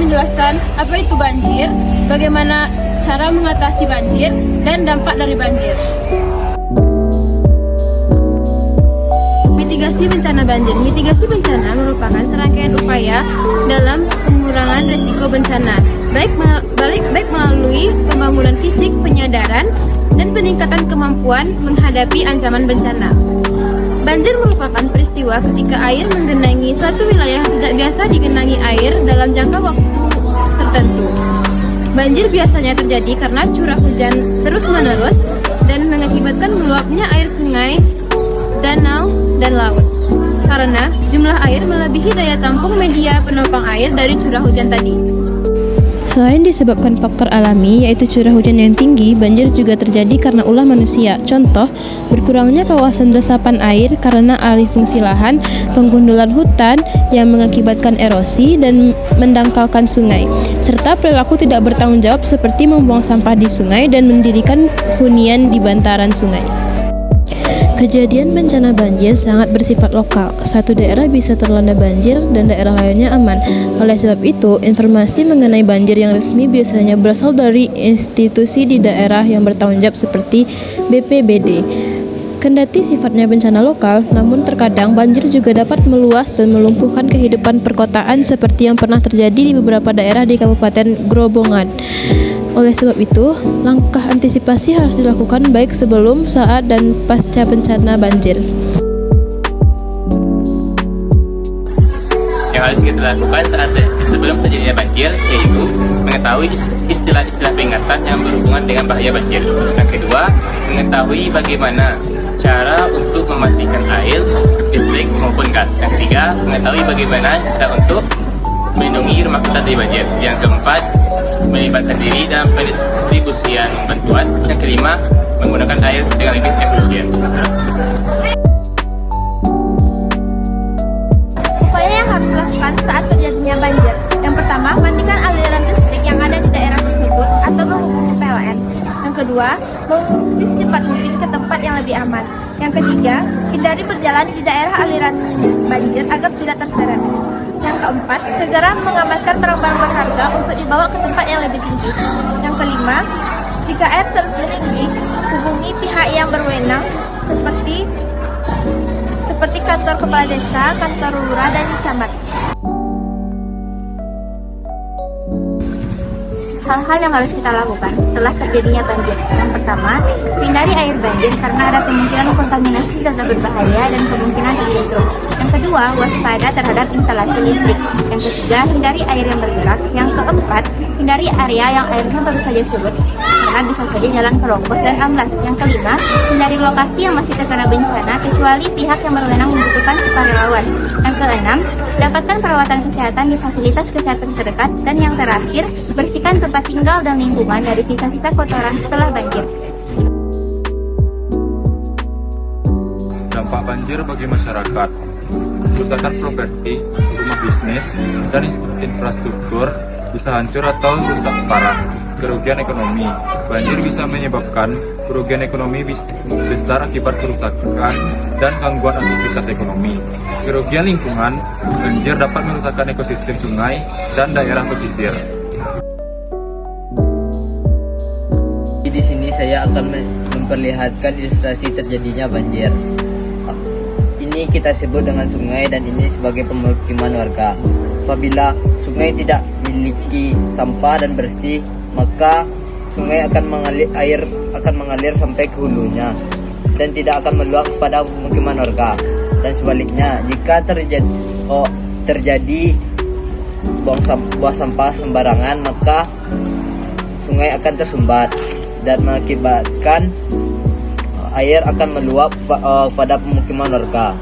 menjelaskan apa itu banjir, bagaimana cara mengatasi banjir, dan dampak dari banjir. Mitigasi bencana banjir. Mitigasi bencana merupakan serangkaian upaya dalam pengurangan risiko bencana, baik melalui pembangunan fisik, penyadaran, dan peningkatan kemampuan menghadapi ancaman bencana. Banjir merupakan peristiwa ketika air menggenangi suatu wilayah yang tidak biasa digenangi air dalam jangka waktu tertentu. Banjir biasanya terjadi karena curah hujan terus-menerus dan mengakibatkan meluapnya air sungai, danau, dan laut. Karena jumlah air melebihi daya tampung media penopang air dari curah hujan tadi. Selain disebabkan faktor alami, yaitu curah hujan yang tinggi, banjir juga terjadi karena ulah manusia. Contoh, berkurangnya kawasan resapan air karena alih fungsi lahan, penggundulan hutan yang mengakibatkan erosi dan mendangkalkan sungai, serta perilaku tidak bertanggung jawab seperti membuang sampah di sungai dan mendirikan hunian di bantaran sungai. Kejadian bencana banjir sangat bersifat lokal. Satu daerah bisa terlanda banjir dan daerah lainnya aman. Oleh sebab itu, informasi mengenai banjir yang resmi biasanya berasal dari institusi di daerah yang bertanggung jawab seperti BPBD. Kendati sifatnya bencana lokal, namun terkadang banjir juga dapat meluas dan melumpuhkan kehidupan perkotaan seperti yang pernah terjadi di beberapa daerah di Kabupaten Grobogan. Oleh sebab itu, langkah antisipasi harus dilakukan baik sebelum, saat, dan pasca bencana banjir. Yang harus kita lakukan saat sebelum terjadinya banjir yaitu mengetahui istilah-istilah peringatan yang berhubungan dengan bahaya banjir. Yang kedua, mengetahui bagaimana cara untuk mematikan air, listrik maupun gas. Yang ketiga, mengetahui bagaimana cara untuk melindungi rumah kita dari banjir. Yang keempat, melibatkan diri dalam pendistribusian bantuan. Yang kelima, menggunakan air dengan lebih efisien. Upaya yang harus dilakukan saat terjadinya banjir. Yang pertama, matikan aliran listrik yang ada di daerah tersebut atau menghubungi PLN. Yang kedua, mengungsi secepat mungkin ke tempat yang lebih aman. Yang ketiga, hindari berjalan di daerah aliran banjir agar tidak terseret. Yang keempat, segera mengamankan barang-barang berharga untuk dibawa ke tempat yang lebih tinggi. Yang kelima, jika air terus meninggi, hubungi pihak yang berwenang seperti kantor kepala desa, kantor lurah, dan camat. Hal-hal yang harus kita lakukan setelah terjadinya banjir. Yang pertama, hindari air banjir karena ada kemungkinan kontaminasi zat berbahaya dan kemungkinan terjatuh. Yang kedua, waspada terhadap instalasi listrik. Yang ketiga, hindari air yang bergerak. Yang keempat, hindari area yang airnya baru saja surut karena bisa saja jalan keropos dan amblas. Yang kelima, hindari lokasi yang masih terkena bencana kecuali pihak yang berwenang membutuhkan sukarelawan. Yang keenam, dapatkan perawatan kesehatan di fasilitas kesehatan terdekat. Dan yang terakhir, bersihkan tempat tinggal dan lingkungan dari sisa-sisa kotoran setelah banjir. Dampak banjir bagi masyarakat: kerusakan properti, rumah bisnis, dan infrastruktur bisa hancur atau rusak parah. Kerugian ekonomi: banjir bisa menyebabkan kerugian ekonomi besar akibat kerusakan dan gangguan aktivitas ekonomi. Kerugian lingkungan: banjir dapat merusakkan ekosistem sungai dan daerah pesisir. Di sini saya akan memperlihatkan ilustrasi terjadinya banjir. Ini kita sebut dengan sungai dan ini sebagai pemukiman warga. Apabila sungai tidak memiliki sampah dan bersih, maka sungai air akan mengalir sampai ke hulunya dan tidak akan meluap pada pemukiman warga. Dan sebaliknya, jika terjadi buang sampah sembarangan, maka sungai akan tersumbat dan mengakibatkan air akan meluap pada pemukiman warga.